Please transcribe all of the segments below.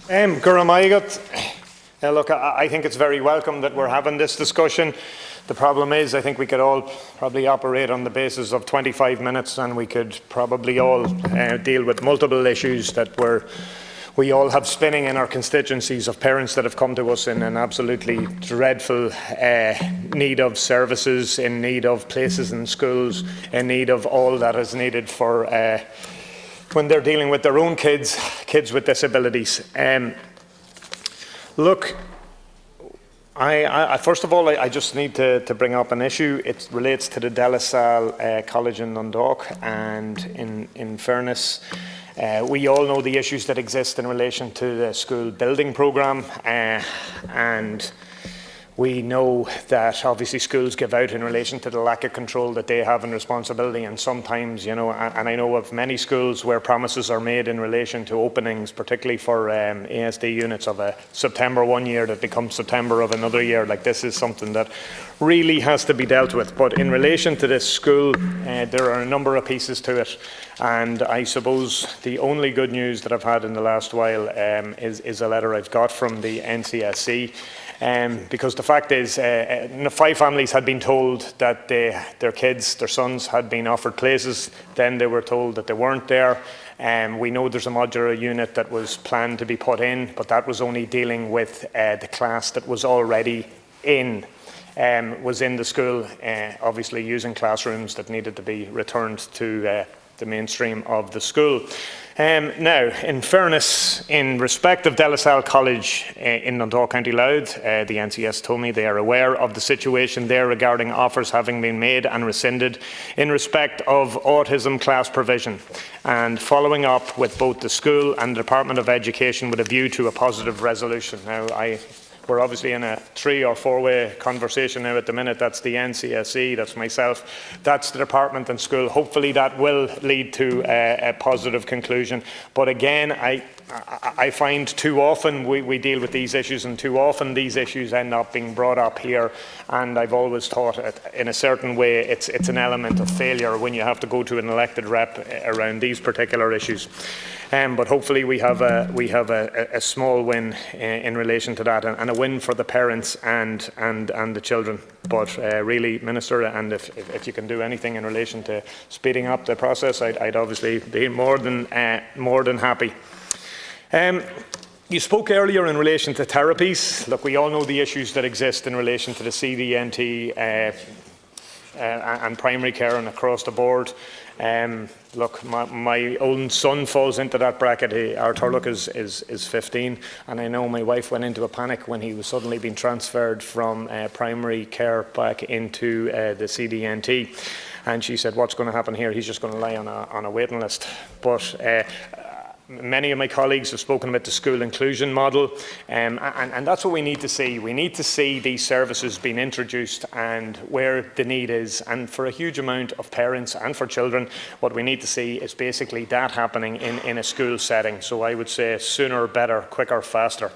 Gura Maigat. Look, I think it's very welcome that we're having this discussion. The problem is, I think we could all probably operate on the basis of 25 minutes, and we could probably all deal with multiple issues that we all have spinning in our constituencies of parents that have come to us in an absolutely dreadful need of services, in need of places in schools, in need of all that is needed for when they're dealing with their own kids with disabilities. Look, first of all, I just need to bring up an issue. It relates to the De La Salle College in Dundalk, and in fairness, we all know the issues that exist in relation to the school building programme, and we know that obviously schools give out in relation to the lack of control that they have and responsibility, and sometimes, you know, and I know of many schools where promises are made in relation to openings, particularly for ASD units, of a September one year that becomes September of another year. Like, this is something that really has to be dealt with. But in relation to this school, there are a number of pieces to it, and I suppose the only good news that I've had in the last while is a letter I've got from the NCSC. Because the fact is, 5 families had been told that their kids, their sons, had been offered places. Then they were told that they weren't there. We know there's a modular unit that was planned to be put in, but that was only dealing with the class that was already in. Was in the school, obviously using classrooms that needed to be returned to the mainstream of the school. Now, in fairness, in respect of De La Salle College in Dundalk, County Louth, the NCS told me they are aware of the situation there regarding offers having been made and rescinded in respect of autism class provision, and following up with both the school and the Department of Education with a view to a positive resolution. Now, we're obviously in a 3- or 4-way conversation now at the minute. That's the NCSE, that's myself, that's the department and school. Hopefully that will lead to a positive conclusion. But again, I find too often we deal with these issues, and too often these issues end up being brought up here, and I've always thought in a certain way it's an element of failure when you have to go to an elected rep around these particular issues. But hopefully we have a small win in relation to that, and a win for the parents and the children. But really, Minister, and if you can do anything in relation to speeding up the process, I'd obviously be more than happy. You spoke earlier in relation to therapies. Look, we all know the issues that exist in relation to the CDNT and primary care and across the board. Look, my own son falls into that bracket. Our Turlock is 15, and I know my wife went into a panic when he was suddenly being transferred from primary care back into the CDNT, and she said, "What's going to happen here? He's just going to lie on a waiting list." But many of my colleagues have spoken about the school inclusion model, and that's what we need to see. We need to see these services being introduced and where the need is, and for a huge amount of parents and for children, what we need to see is basically that happening in a school setting. So I would say sooner, better, quicker, faster.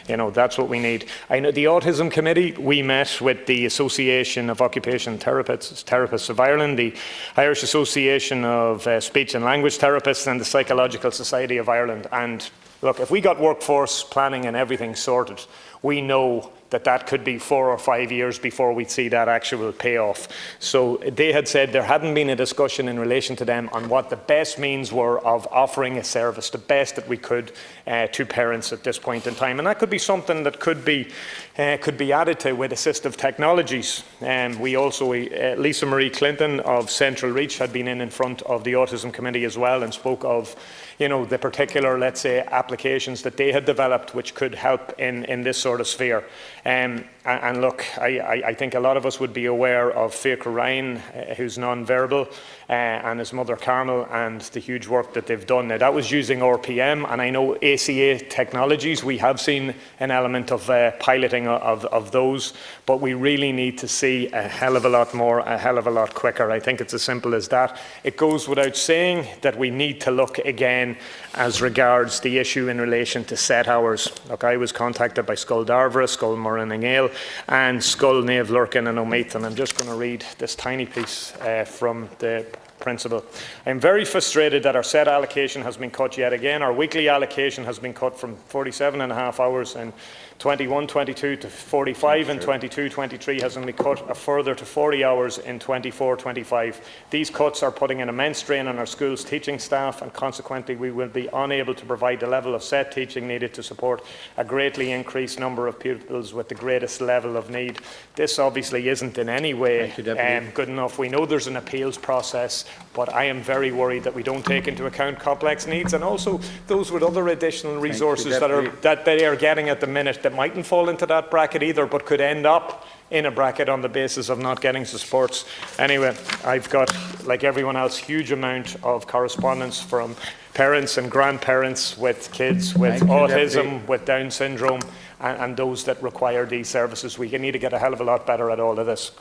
You know, that's what we need. I know the Autism Committee, we met with the Association of Occupational Therapists of Ireland, the Irish Association of Speech and Language Therapists, and the Psychological Society of Ireland. And look, if we got workforce planning and everything sorted, we know that could be 4 or 5 years before we'd see that actual payoff. So they had said there hadn't been a discussion in relation to them on what the best means were of offering a service, the best that we could to parents at this point in time. And that could be something that could be added to with assistive technologies. We also, Lisa Marie Clinton of Central Reach had been in front of the Autism Committee as well, and spoke of, you know, the particular, let's say, applications that they had developed which could help in this sort of sphere. And look, I think a lot of us would be aware of Fiacre Ryan, who's non-verbal, and his mother Carmel, and the huge work that they've done. Now, that was using RPM, and I know ACA technologies, we have seen an element of piloting of those, but we really need to see a hell of a lot more, a hell of a lot quicker. I think it's as simple as that. It goes without saying that we need to look again as regards the issue in relation to set hours. Look, I was contacted by Scoil Darvra, Scoil Moran and Gale, and Scoil Naomh Lurkin and Omeath, and I'm just going to read this tiny piece from the principle. I am very frustrated that our set allocation has been cut yet again. Our weekly allocation has been cut from 47.5 hours in 21-22 to 45 in 22-23 has been cut a further to 40 hours in 24-25. These cuts are putting an immense strain on our schools' teaching staff, and consequently we will be unable to provide the level of set teaching needed to support a greatly increased number of pupils with the greatest level of need. This obviously isn't in any way good enough. We know there's an appeals process, but I am very worried that we don't take into account complex needs, and also those with other additional resources that they are getting at the minute that mightn't fall into that bracket either, but could end up in a bracket on the basis of not getting supports. Anyway, I've got, like everyone else, huge amount of correspondence from parents and grandparents with kids with autism, with Down syndrome, and those that require these services. We need to get a hell of a lot better at all of this.